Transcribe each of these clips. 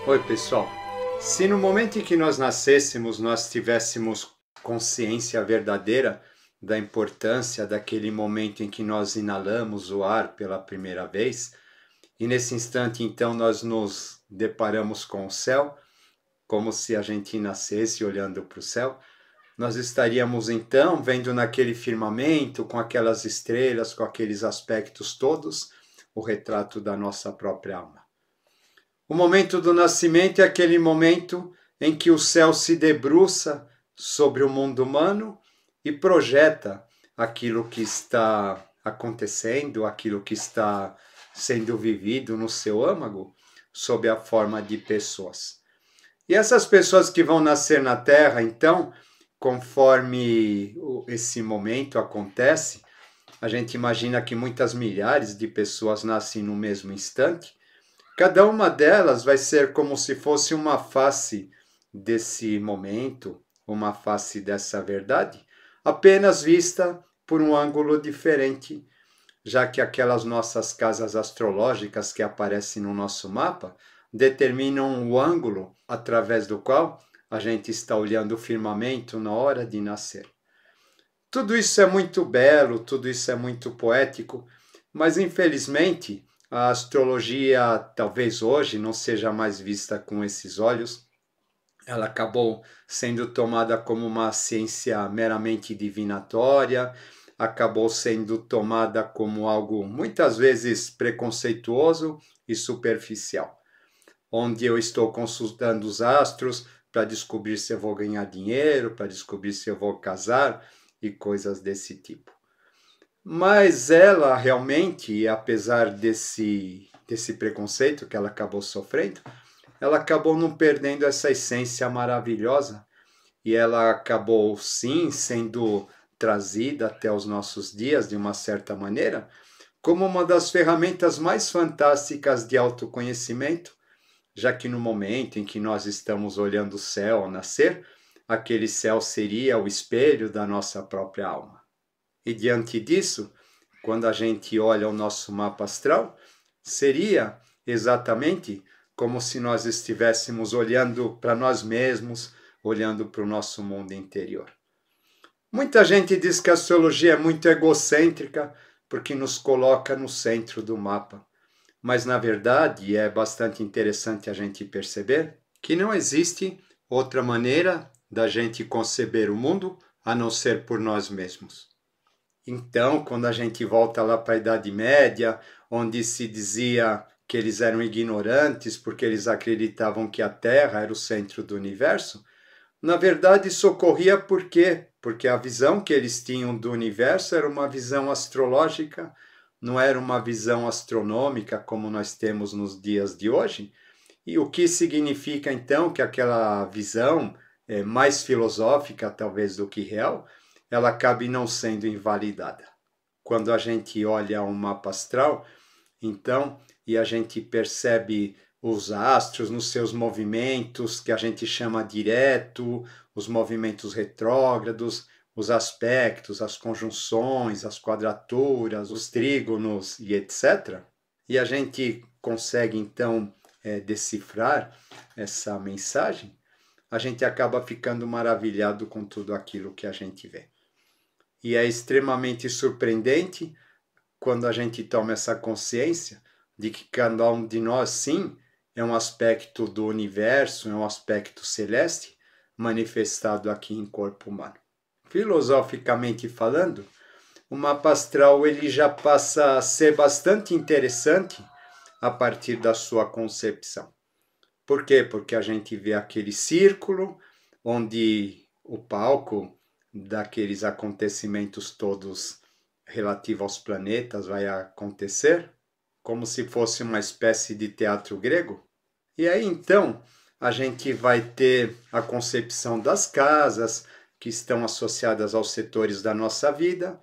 Oi, pessoal. Se no momento em que nós nascêssemos nós tivéssemos consciência verdadeira da importância daquele momento em que nós inalamos o ar pela primeira vez, e nesse instante então nós nos deparamos com o céu, como se a gente nascesse olhando para o céu, nós estaríamos então vendo naquele firmamento, com aquelas estrelas, com aqueles aspectos todos, o retrato da nossa própria alma. O momento do nascimento é aquele momento em que o céu se debruça sobre o mundo humano e projeta aquilo que está acontecendo, aquilo que está sendo vivido no seu âmago, sob a forma de pessoas. E essas pessoas que vão nascer na Terra, então, conforme esse momento acontece, a gente imagina que muitas milhares de pessoas nascem no mesmo instante. Cada uma delas vai ser como se fosse uma face desse momento, uma face dessa verdade, apenas vista por um ângulo diferente, já que aquelas nossas casas astrológicas que aparecem no nosso mapa determinam o ângulo através do qual a gente está olhando o firmamento na hora de nascer. Tudo isso é muito belo, tudo isso é muito poético, mas infelizmente a astrologia talvez hoje não seja mais vista com esses olhos. Ela acabou sendo tomada como uma ciência meramente divinatória, acabou sendo tomada como algo muitas vezes preconceituoso e superficial, onde eu estou consultando os astros para descobrir se eu vou ganhar dinheiro, para descobrir se eu vou casar e coisas desse tipo. Mas ela realmente, apesar desse preconceito que ela acabou sofrendo, ela acabou não perdendo essa essência maravilhosa e ela acabou sim sendo trazida até os nossos dias de uma certa maneira como uma das ferramentas mais fantásticas de autoconhecimento, já que no momento em que nós estamos olhando o céu ao nascer, aquele céu seria o espelho da nossa própria alma. E diante disso, quando a gente olha o nosso mapa astral, seria exatamente como se nós estivéssemos olhando para nós mesmos, olhando para o nosso mundo interior. Muita gente diz que a astrologia é muito egocêntrica porque nos coloca no centro do mapa. Mas, na verdade, é bastante interessante a gente perceber que não existe outra maneira da gente conceber o mundo a não ser por nós mesmos. Então, quando a gente volta lá para a Idade Média, onde se dizia que eles eram ignorantes porque eles acreditavam que a Terra era o centro do universo, na verdade isso ocorria por quê? Porque a visão que eles tinham do universo era uma visão astrológica, não era uma visão astronômica como nós temos nos dias de hoje. E o que significa então que aquela visão mais filosófica talvez do que real, ela acabe não sendo invalidada. Quando a gente olha um mapa astral, então, e a gente percebe os astros nos seus movimentos, que a gente chama direto, os movimentos retrógrados, os aspectos, as conjunções, as quadraturas, os trígonos e etc. E a gente consegue, então, decifrar essa mensagem, a gente acaba ficando maravilhado com tudo aquilo que a gente vê. E é extremamente surpreendente quando a gente toma essa consciência de que cada um de nós, sim, é um aspecto do universo, é um aspecto celeste manifestado aqui em corpo humano. Filosoficamente falando, o mapa astral ele já passa a ser bastante interessante a partir da sua concepção. Por quê? Porque a gente vê aquele círculo onde o palco daqueles acontecimentos todos relativos aos planetas vai acontecer, como se fosse uma espécie de teatro grego. E aí então a gente vai ter a concepção das casas que estão associadas aos setores da nossa vida,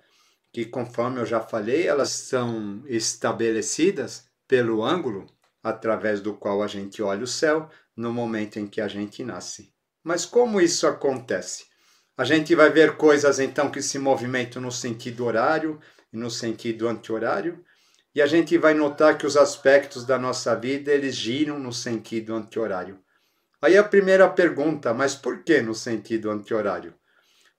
que conforme eu já falei, elas são estabelecidas pelo ângulo através do qual a gente olha o céu no momento em que a gente nasce. Mas como isso acontece? A gente vai ver coisas então que se movimentam no sentido horário e no sentido anti-horário, e a gente vai notar que os aspectos da nossa vida, eles giram no sentido anti-horário. Aí a primeira pergunta, mas por que no sentido anti-horário?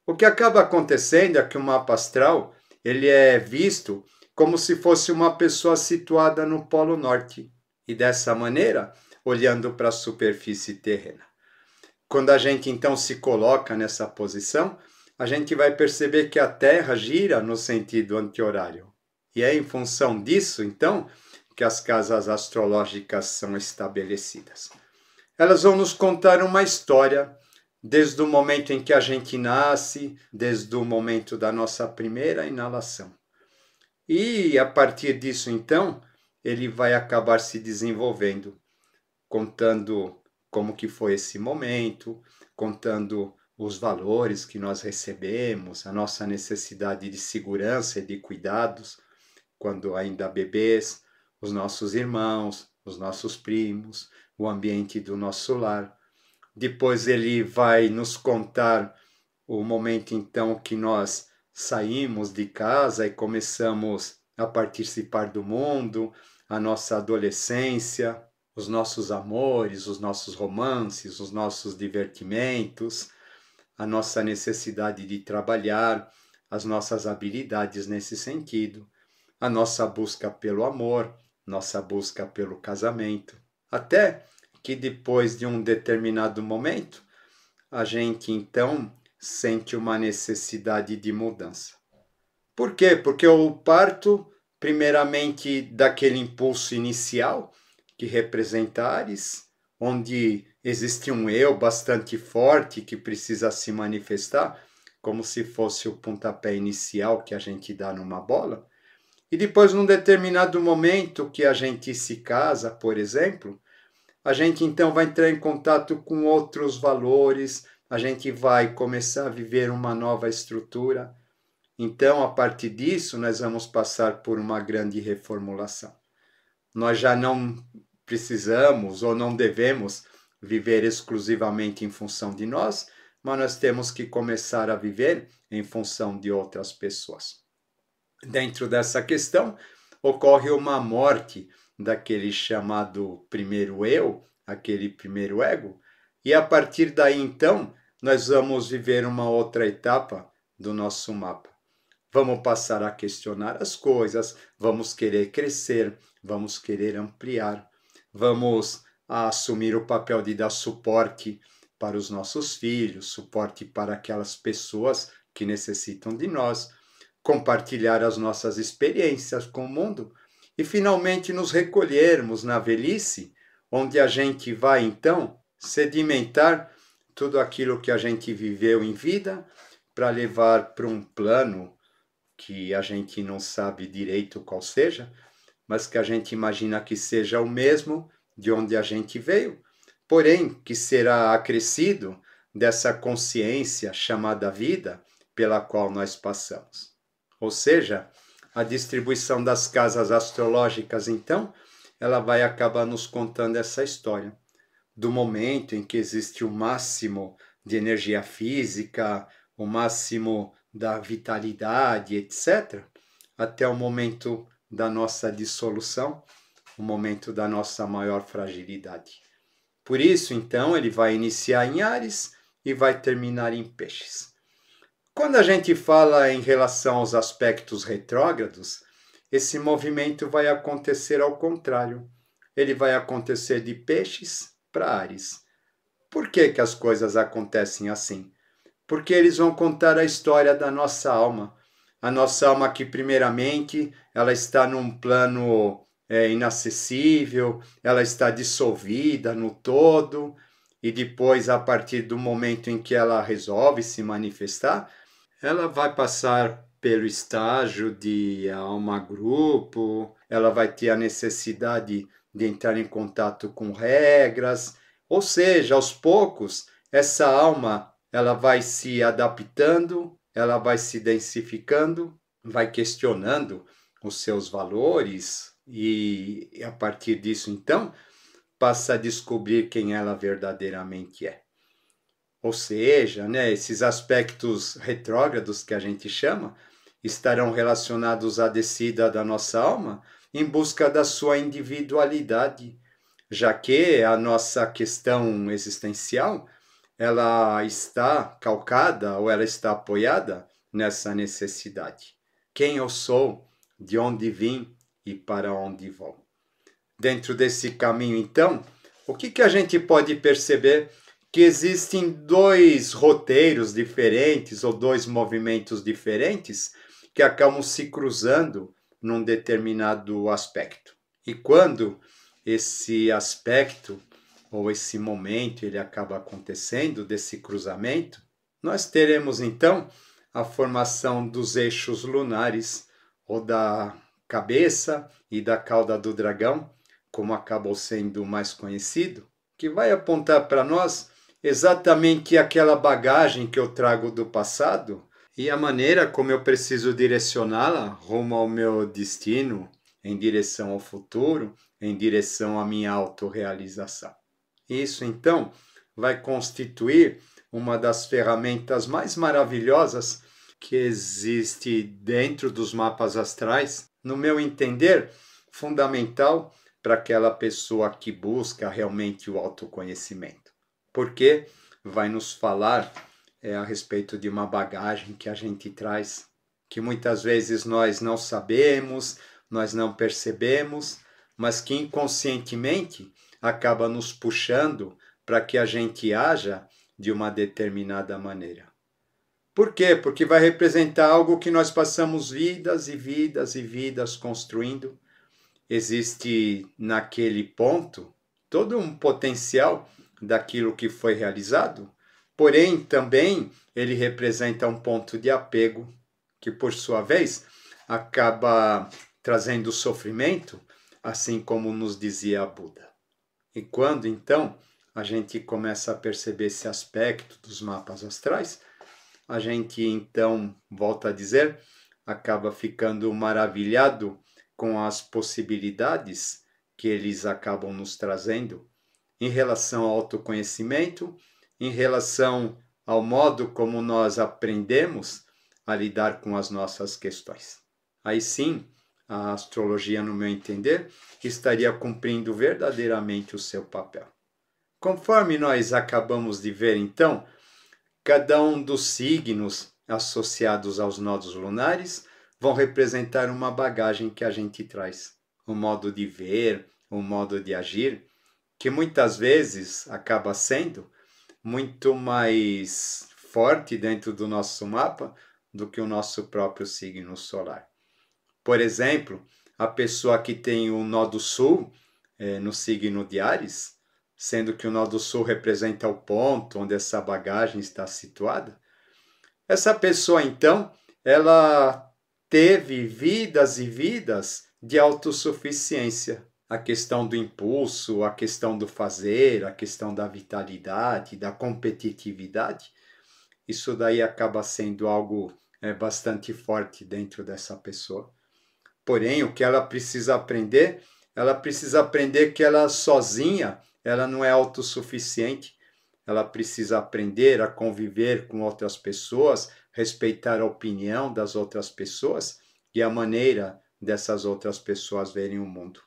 O que acaba acontecendo é que o mapa astral, ele é visto como se fosse uma pessoa situada no Polo Norte. E dessa maneira, olhando para a superfície terrena. Quando a gente então se coloca nessa posição, a gente vai perceber que a Terra gira no sentido anti-horário. E é em função disso, então, que as casas astrológicas são estabelecidas. Elas vão nos contar uma história desde o momento em que a gente nasce, desde o momento da nossa primeira inalação. E a partir disso, então, ele vai acabar se desenvolvendo, contando como que foi esse momento, contando os valores que nós recebemos, a nossa necessidade de segurança e de cuidados, quando ainda bebês, os nossos irmãos, os nossos primos, o ambiente do nosso lar. Depois ele vai nos contar o momento então que nós saímos de casa e começamos a participar do mundo, a nossa adolescência, os nossos amores, os nossos romances, os nossos divertimentos, a nossa necessidade de trabalhar, as nossas habilidades nesse sentido, a nossa busca pelo amor, nossa busca pelo casamento, até que depois de um determinado momento, a gente então sente uma necessidade de mudança. Por quê? Porque eu parto primeiramente daquele impulso inicial, que representa Áries, onde existe um eu bastante forte que precisa se manifestar, como se fosse o pontapé inicial que a gente dá numa bola. E depois, num determinado momento que a gente se casa, por exemplo, a gente então vai entrar em contato com outros valores, a gente vai começar a viver uma nova estrutura. Então, a partir disso, nós vamos passar por uma grande reformulação. Nós já não precisamos ou não devemos viver exclusivamente em função de nós, mas nós temos que começar a viver em função de outras pessoas. Dentro dessa questão, ocorre uma morte daquele chamado primeiro eu, aquele primeiro ego, e a partir daí, então, nós vamos viver uma outra etapa do nosso mapa. Vamos passar a questionar as coisas, vamos querer crescer, vamos querer ampliar, vamos assumir o papel de dar suporte para os nossos filhos, suporte para aquelas pessoas que necessitam de nós, compartilhar as nossas experiências com o mundo e finalmente nos recolhermos na velhice, onde a gente vai então sedimentar tudo aquilo que a gente viveu em vida para levar para um plano que a gente não sabe direito qual seja, mas que a gente imagina que seja o mesmo de onde a gente veio, porém que será acrescido dessa consciência chamada vida pela qual nós passamos. Ou seja, a distribuição das casas astrológicas, então, ela vai acabar nos contando essa história do momento em que existe o máximo de energia física, o máximo da vitalidade, etc., até o momento da nossa dissolução, o momento da nossa maior fragilidade. Por isso, então, ele vai iniciar em Áries e vai terminar em Peixes. Quando a gente fala em relação aos aspectos retrógrados, esse movimento vai acontecer ao contrário. Ele vai acontecer de Peixes para Áries. Por que que as coisas acontecem assim? Porque eles vão contar a história da nossa alma. A nossa alma que, primeiramente, ela está num plano inacessível, ela está dissolvida no todo, e depois, a partir do momento em que ela resolve se manifestar, ela vai passar pelo estágio de alma-grupo, ela vai ter a necessidade de entrar em contato com regras, ou seja, aos poucos, essa alma ela vai se adaptando, ela vai se densificando, vai questionando os seus valores e a partir disso, então, passa a descobrir quem ela verdadeiramente é. Ou seja, esses aspectos retrógrados que a gente chama estarão relacionados à descida da nossa alma em busca da sua individualidade, já que a nossa questão existencial ela está calcada ou ela está apoiada nessa necessidade. Quem eu sou, de onde vim e para onde vou. Dentro desse caminho, então, o que a gente pode perceber? Que existem dois roteiros diferentes ou dois movimentos diferentes que acabam se cruzando num determinado aspecto. E quando esse aspecto ou esse momento ele acaba acontecendo desse cruzamento, nós teremos então a formação dos eixos lunares ou da cabeça e da cauda do dragão, como acabou sendo mais conhecido, que vai apontar para nós exatamente aquela bagagem que eu trago do passado e a maneira como eu preciso direcioná-la rumo ao meu destino, em direção ao futuro, em direção à minha autorrealização. Isso, então, vai constituir uma das ferramentas mais maravilhosas que existe dentro dos mapas astrais, no meu entender, fundamental para aquela pessoa que busca realmente o autoconhecimento. Porque vai nos falar a respeito de uma bagagem que a gente traz, que muitas vezes nós não sabemos, nós não percebemos, mas que inconscientemente acaba nos puxando para que a gente haja de uma determinada maneira. Por quê? Porque vai representar algo que nós passamos vidas e vidas e vidas construindo. Existe naquele ponto todo um potencial daquilo que foi realizado, porém também ele representa um ponto de apego que, por sua vez, acaba trazendo sofrimento, assim como nos dizia Buda. E quando, então, a gente começa a perceber esse aspecto dos mapas astrais, a gente, então, volta a dizer, acaba ficando maravilhado com as possibilidades que eles acabam nos trazendo em relação ao autoconhecimento, em relação ao modo como nós aprendemos a lidar com as nossas questões. Aí sim, a astrologia, no meu entender, estaria cumprindo verdadeiramente o seu papel. Conforme nós acabamos de ver, então, cada um dos signos associados aos nodos lunares vão representar uma bagagem que a gente traz, um modo de ver, um modo de agir, que muitas vezes acaba sendo muito mais forte dentro do nosso mapa do que o nosso próprio signo solar. Por exemplo, a pessoa que tem o nó do sul no signo de Áries, sendo que o nó do sul representa o ponto onde essa bagagem está situada, essa pessoa, então, ela teve vidas e vidas de autossuficiência. A questão do impulso, a questão do fazer, a questão da vitalidade, da competitividade, isso daí acaba sendo algo bastante forte dentro dessa pessoa. Porém, o que ela precisa aprender que ela sozinha, ela não é autossuficiente. Ela precisa aprender a conviver com outras pessoas, respeitar a opinião das outras pessoas e a maneira dessas outras pessoas verem o mundo.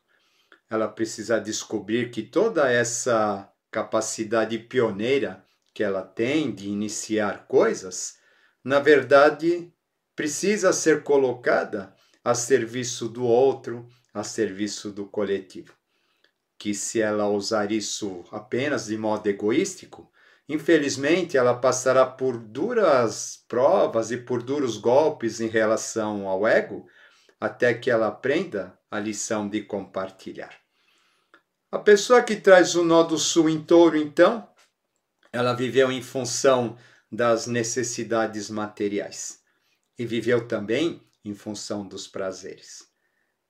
Ela precisa descobrir que toda essa capacidade pioneira que ela tem de iniciar coisas, na verdade, precisa ser colocada a serviço do outro, a serviço do coletivo. Que se ela usar isso apenas de modo egoístico, infelizmente ela passará por duras provas e por duros golpes em relação ao ego, até que ela aprenda a lição de compartilhar. A pessoa que traz o nó do sul em touro, então, ela viveu em função das necessidades materiais e viveu também em função dos prazeres.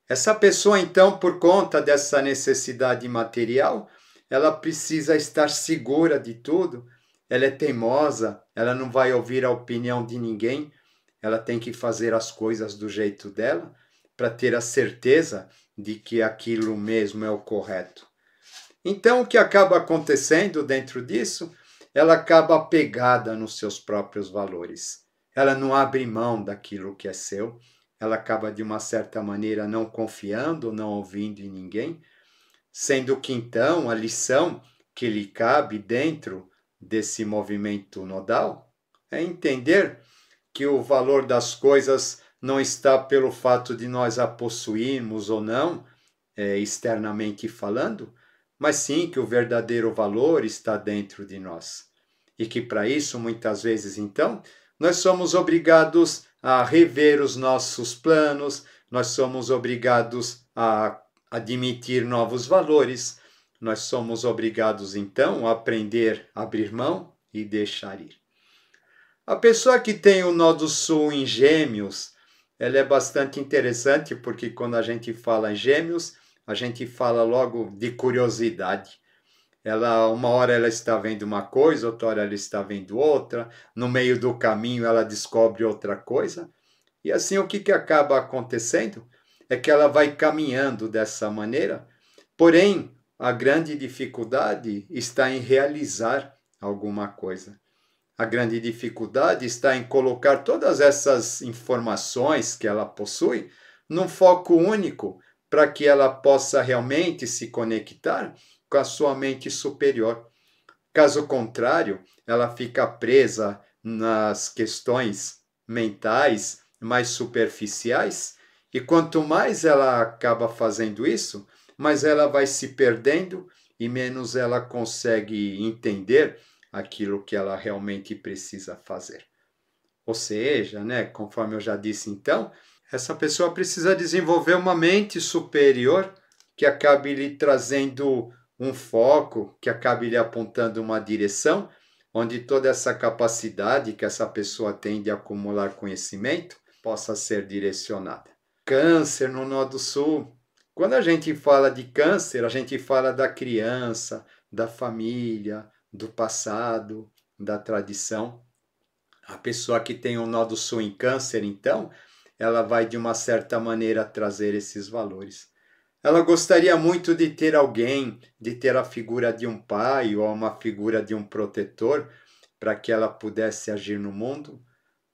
Essa pessoa, então, por conta dessa necessidade material, ela precisa estar segura de tudo, ela é teimosa, ela não vai ouvir a opinião de ninguém, ela tem que fazer as coisas do jeito dela para ter a certeza de que aquilo mesmo é o correto. Então, o que acaba acontecendo dentro disso? Ela acaba apegada nos seus próprios valores. Ela não abre mão daquilo que é seu, ela acaba de uma certa maneira não confiando, não ouvindo em ninguém, sendo que então a lição que lhe cabe dentro desse movimento nodal é entender que o valor das coisas não está pelo fato de nós a possuirmos ou não, externamente falando, mas sim que o verdadeiro valor está dentro de nós. E que para isso, muitas vezes, então, nós somos obrigados a rever os nossos planos, nós somos obrigados a admitir novos valores, nós somos obrigados, então, a aprender a abrir mão e deixar ir. A pessoa que tem o nó do sul em Gêmeos, ela é bastante interessante, porque quando a gente fala em Gêmeos, a gente fala logo de curiosidade. Uma hora ela está vendo uma coisa, outra hora ela está vendo outra, no meio do caminho ela descobre outra coisa. E assim o que acaba acontecendo é que ela vai caminhando dessa maneira, porém a grande dificuldade está em realizar alguma coisa. A grande dificuldade está em colocar todas essas informações que ela possui num foco único, para que ela possa realmente se conectar com a sua mente superior. Caso contrário, ela fica presa nas questões mentais mais superficiais, e quanto mais ela acaba fazendo isso, mais ela vai se perdendo e menos ela consegue entender aquilo que ela realmente precisa fazer. Ou seja, né, conforme eu já disse então, essa pessoa precisa desenvolver uma mente superior que acabe lhe trazendo um foco, que acabe lhe apontando uma direção, onde toda essa capacidade que essa pessoa tem de acumular conhecimento possa ser direcionada. Câncer no nó do sul. Quando a gente fala de câncer, a gente fala da criança, da família, do passado, da tradição. A pessoa que tem o nó do sul em câncer, então, ela vai de uma certa maneira trazer esses valores. Ela gostaria muito de ter alguém, de ter a figura de um pai ou uma figura de um protetor para que ela pudesse agir no mundo,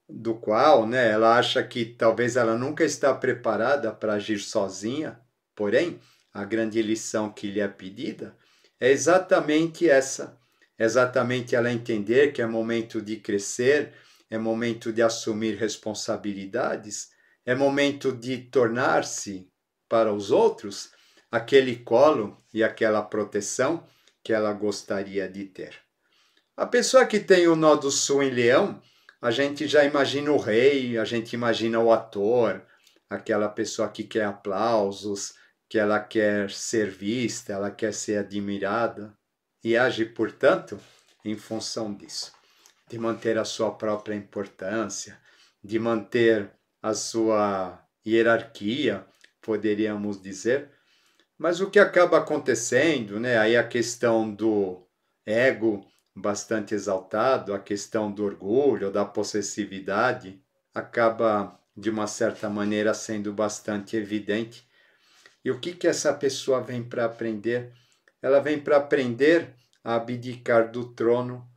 do qual, né, ela acha que talvez ela nunca está preparada para agir sozinha, porém, a grande lição que lhe é pedida é exatamente essa, exatamente ela entender que é momento de crescer, é momento de assumir responsabilidades, é momento de tornar-se para os outros aquele colo e aquela proteção que ela gostaria de ter. A pessoa que tem o nó do sul em Leão, a gente já imagina o rei, a gente imagina o ator, aquela pessoa que quer aplausos, que ela quer ser vista, ela quer ser admirada e age, portanto, em função disso, de manter a sua própria importância, de manter a sua hierarquia, poderíamos dizer. Mas o que acaba acontecendo, né? Aí a questão do ego bastante exaltado, a questão do orgulho, da possessividade, acaba, de uma certa maneira, sendo bastante evidente. E o que essa pessoa vem para aprender? Ela vem para aprender a abdicar do trono,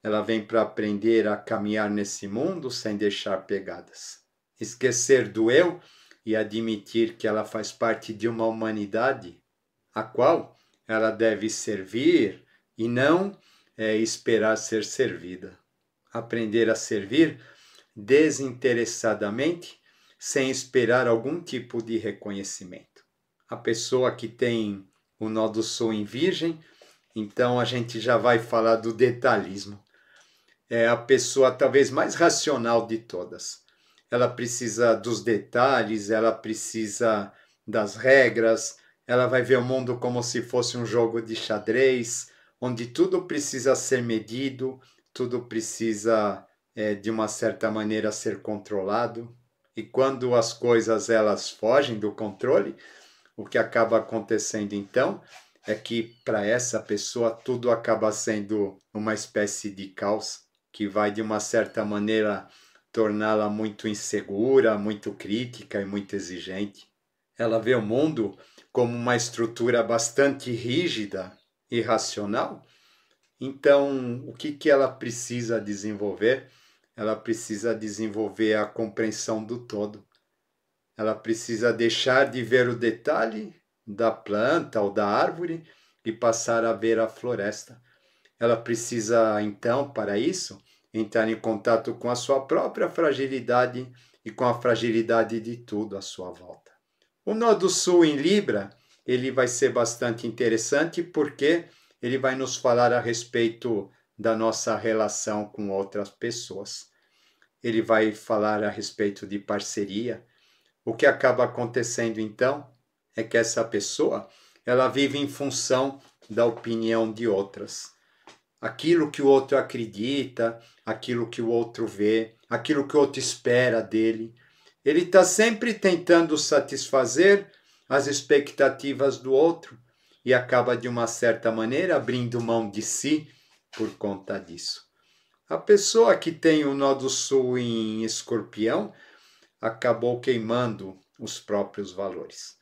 ela vem para aprender a caminhar nesse mundo sem deixar pegadas. Esquecer do eu e admitir que ela faz parte de uma humanidade a qual ela deve servir e não esperar ser servida. Aprender a servir desinteressadamente, sem esperar algum tipo de reconhecimento. A pessoa que tem o nó do sul em virgem, então a gente já vai falar do detalhismo. É a pessoa talvez mais racional de todas. Ela precisa dos detalhes, ela precisa das regras, ela vai ver o mundo como se fosse um jogo de xadrez, onde tudo precisa ser medido, tudo precisa, de uma certa maneira, ser controlado. E quando as coisas elas fogem do controle, o que acaba acontecendo então é que para essa pessoa tudo acaba sendo uma espécie de caos que vai de uma certa maneira torná-la muito insegura, muito crítica e muito exigente. Ela vê o mundo como uma estrutura bastante rígida e racional. Então, o que ela precisa desenvolver? Ela precisa desenvolver a compreensão do todo. Ela precisa deixar de ver o detalhe da planta ou da árvore e passar a ver a floresta. Ela precisa, então, para isso, entrar em contato com a sua própria fragilidade e com a fragilidade de tudo à sua volta. O nó do sul em Libra, ele vai ser bastante interessante porque ele vai nos falar a respeito da nossa relação com outras pessoas. Ele vai falar a respeito de parceria. O que acaba acontecendo então é que essa pessoa, ela vive em função da opinião de outras. Aquilo que o outro acredita, aquilo que o outro vê, aquilo que o outro espera dele. Ele está sempre tentando satisfazer as expectativas do outro e acaba, de uma certa maneira, abrindo mão de si por conta disso. A pessoa que tem o nó do sul em Escorpião acabou queimando os próprios valores.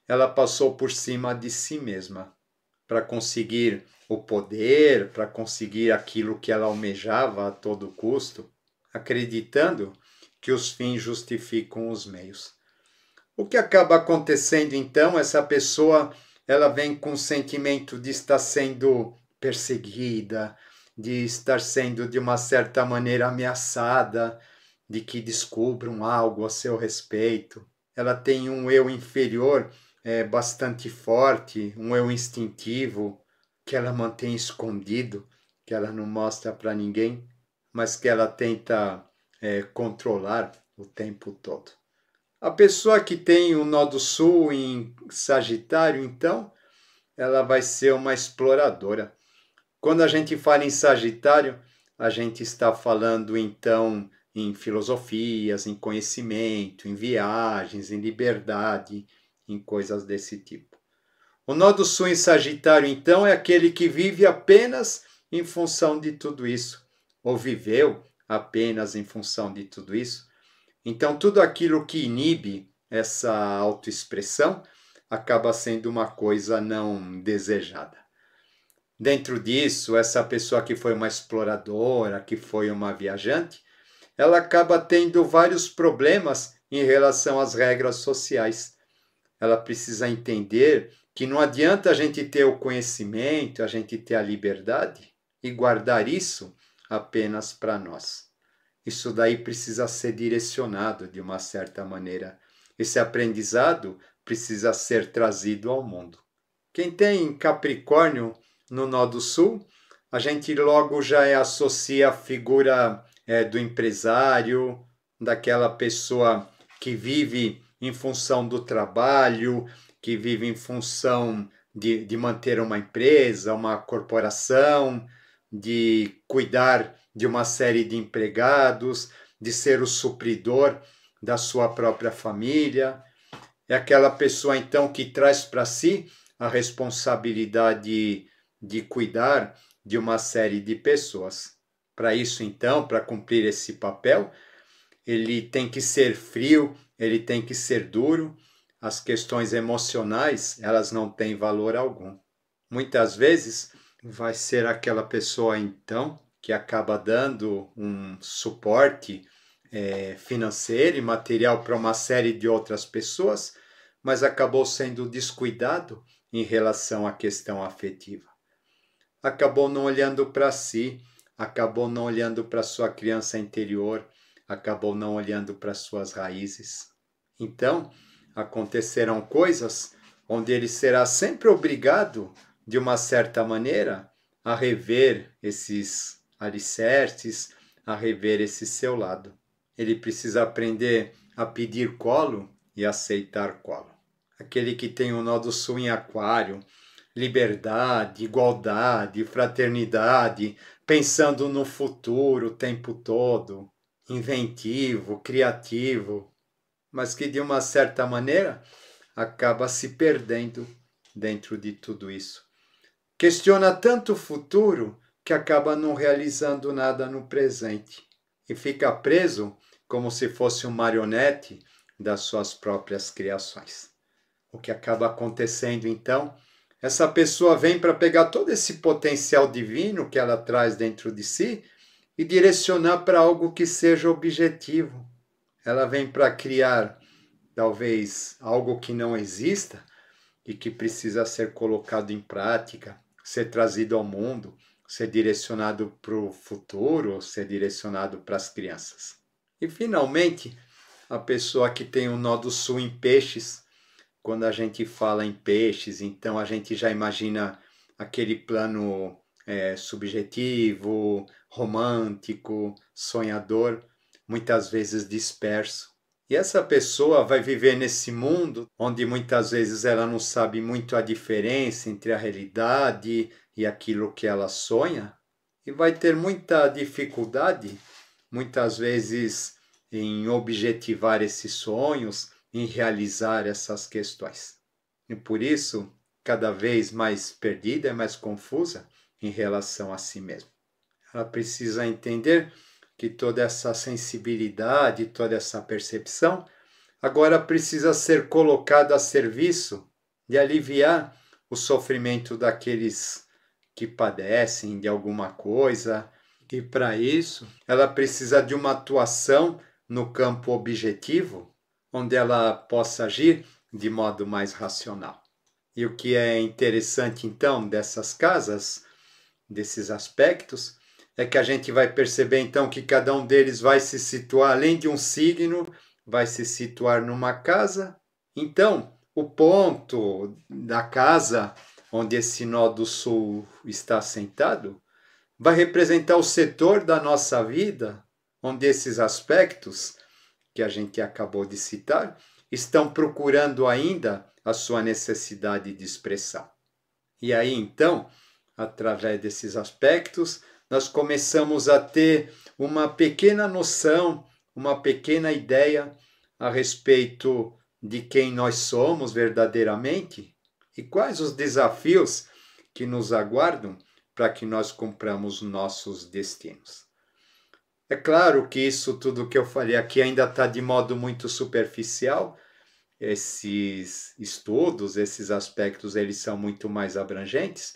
Ela passou por cima de si mesma para conseguir o poder, para conseguir aquilo que ela almejava a todo custo, acreditando que os fins justificam os meios. O que acaba acontecendo então, essa pessoa, ela vem com o sentimento de estar sendo perseguida, de estar sendo de uma certa maneira ameaçada, de que descubram algo a seu respeito. Ela tem um eu inferior bastante forte, um eu instintivo, que ela mantém escondido, que ela não mostra para ninguém, mas que ela tenta controlar o tempo todo. A pessoa que tem o nó do sul em Sagitário, então, ela vai ser uma exploradora. Quando a gente fala em Sagitário, a gente está falando, então, em filosofias, em conhecimento, em viagens, em liberdade, em coisas desse tipo. O nó do sul em Sagitário, então, é aquele que vive apenas em função de tudo isso, ou viveu apenas em função de tudo isso. Então, tudo aquilo que inibe essa autoexpressão acaba sendo uma coisa não desejada. Dentro disso, essa pessoa que foi uma exploradora, que foi uma viajante, ela acaba tendo vários problemas em relação às regras sociais. Ela precisa entender que não adianta a gente ter o conhecimento, a gente ter a liberdade e guardar isso apenas para nós. Isso daí precisa ser direcionado de uma certa maneira. Esse aprendizado precisa ser trazido ao mundo. Quem tem Capricórnio no nó do sul, a gente logo já associa a figura do empresário, daquela pessoa que vive em função do trabalho, que vive em função de manter uma empresa, uma corporação, de cuidar de uma série de empregados, de ser o supridor da sua própria família. É aquela pessoa, então, que traz para si a responsabilidade de cuidar de uma série de pessoas. Para isso, então, para cumprir esse papel, ele tem que ser frio, ele tem que ser duro. As questões emocionais, elas não têm valor algum. Muitas vezes, vai ser aquela pessoa, então, que acaba dando um suporte financeiro e material para uma série de outras pessoas, mas acabou sendo descuidado em relação à questão afetiva. Acabou não olhando para si, acabou não olhando para sua criança interior, acabou não olhando para suas raízes. Então, acontecerão coisas onde ele será sempre obrigado, de uma certa maneira, a rever esses alicerces, a rever esse seu lado. Ele precisa aprender a pedir colo e aceitar colo. Aquele que tem o nó do sul em Aquário, liberdade, igualdade, fraternidade, pensando no futuro o tempo todo, inventivo, criativo, mas que de uma certa maneira acaba se perdendo dentro de tudo isso. Questiona tanto o futuro que acaba não realizando nada no presente e fica preso como se fosse um marionete das suas próprias criações. O que acaba acontecendo então, essa pessoa vem para pegar todo esse potencial divino que ela traz dentro de si e direcionar para algo que seja objetivo. Ela vem para criar talvez algo que não exista e que precisa ser colocado em prática, ser trazido ao mundo, ser direcionado para o futuro, ser direcionado para as crianças. E finalmente, a pessoa que tem o nó do sul em peixes, quando a gente fala em peixes, então a gente já imagina aquele plano subjetivo, romântico, sonhador, muitas vezes disperso. E essa pessoa vai viver nesse mundo onde muitas vezes ela não sabe muito a diferença entre a realidade e aquilo que ela sonha, e vai ter muita dificuldade, muitas vezes, em objetivar esses sonhos, em realizar essas questões. E por isso, cada vez mais perdida, mais confusa em relação a si mesma. Ela precisa entender que toda essa sensibilidade, toda essa percepção, agora precisa ser colocada a serviço de aliviar o sofrimento daqueles que padecem de alguma coisa. E para isso, ela precisa de uma atuação no campo objetivo, onde ela possa agir de modo mais racional. E o que é interessante, então, dessas casas, desses aspectos, é que a gente vai perceber, então, que cada um deles vai se situar, além de um signo, vai se situar numa casa. Então, o ponto da casa onde esse nó do sul está assentado vai representar o setor da nossa vida onde esses aspectos que a gente acabou de citar estão procurando ainda a sua necessidade de expressão. E aí, então, através desses aspectos, nós começamos a ter uma pequena noção, uma pequena ideia a respeito de quem nós somos verdadeiramente e quais os desafios que nos aguardam para que nós cumpramos nossos destinos. É claro que isso tudo que eu falei aqui ainda está de modo muito superficial. Esses estudos, esses aspectos, eles são muito mais abrangentes,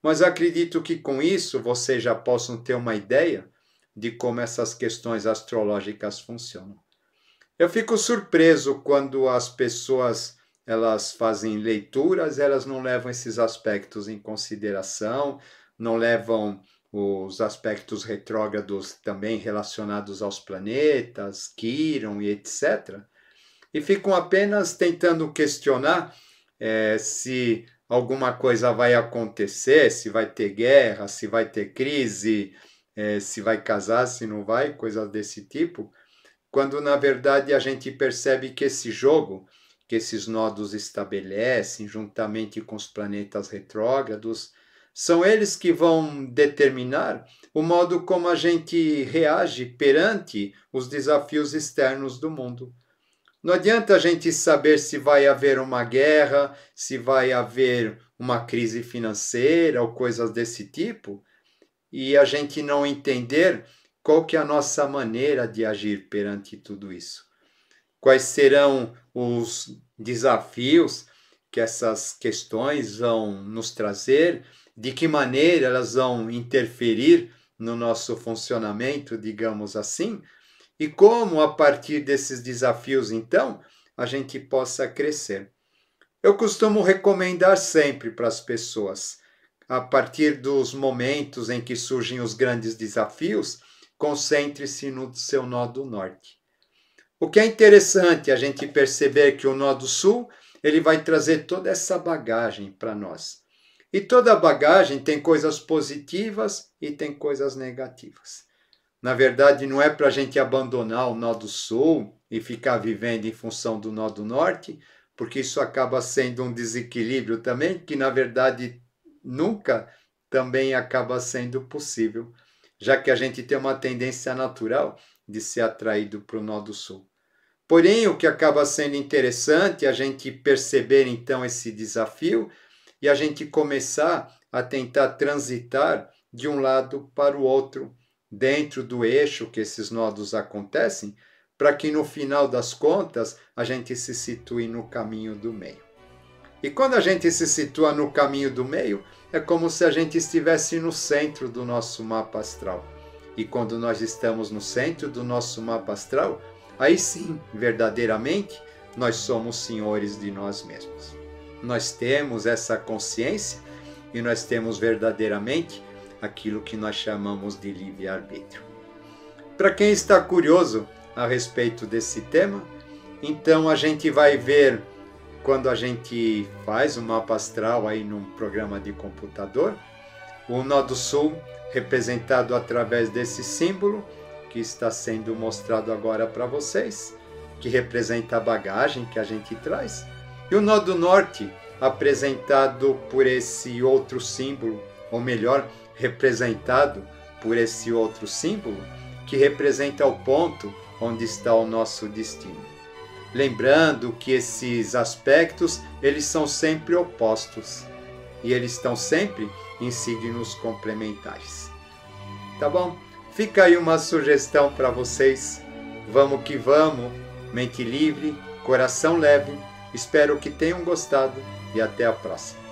mas acredito que com isso vocês já possam ter uma ideia de como essas questões astrológicas funcionam. Eu fico surpreso quando as pessoas elas fazem leituras, elas não levam esses aspectos em consideração, não levam os aspectos retrógrados também relacionados aos planetas, Quirón e etc., e ficam apenas tentando questionar se alguma coisa vai acontecer, se vai ter guerra, se vai ter crise, se vai casar, se não vai, coisas desse tipo, quando na verdade a gente percebe que esse jogo, que esses nodos estabelecem juntamente com os planetas retrógrados, são eles que vão determinar o modo como a gente reage perante os desafios externos do mundo. Não adianta a gente saber se vai haver uma guerra, se vai haver uma crise financeira ou coisas desse tipo, e a gente não entender qual que é a nossa maneira de agir perante tudo isso. Quais serão os desafios que essas questões vão nos trazer, de que maneira elas vão interferir no nosso funcionamento, digamos assim, e como, a partir desses desafios, então, a gente possa crescer. Eu costumo recomendar sempre para as pessoas, a partir dos momentos em que surgem os grandes desafios, concentre-se no seu nó do norte. O que é interessante a gente perceber que o nó do sul, ele vai trazer toda essa bagagem para nós. E toda bagagem tem coisas positivas e tem coisas negativas. Na verdade, não é para a gente abandonar o nó do sul e ficar vivendo em função do nó do norte, porque isso acaba sendo um desequilíbrio também, que na verdade nunca também acaba sendo possível, já que a gente tem uma tendência natural de ser atraído para o nó do sul. Porém, o que acaba sendo interessante é a gente perceber então esse desafio e a gente começar a tentar transitar de um lado para o outro, dentro do eixo que esses nodos acontecem, para que no final das contas a gente se situe no caminho do meio. E quando a gente se situa no caminho do meio, é como se a gente estivesse no centro do nosso mapa astral. E quando nós estamos no centro do nosso mapa astral, aí sim, verdadeiramente, nós somos senhores de nós mesmos. Nós temos essa consciência e nós temos verdadeiramente aquilo que nós chamamos de livre-arbítrio. Para quem está curioso a respeito desse tema, então a gente vai ver quando a gente faz um mapa astral aí num programa de computador, o nó do sul representado através desse símbolo que está sendo mostrado agora para vocês, que representa a bagagem que a gente traz, e o nó do norte apresentado por esse outro símbolo, ou melhor, representado por esse outro símbolo, que representa o ponto onde está o nosso destino. Lembrando que esses aspectos, eles são sempre opostos, e eles estão sempre em signos complementares. Tá bom? Fica aí uma sugestão para vocês. Vamos que vamos, mente livre, coração leve. Espero que tenham gostado e até a próxima.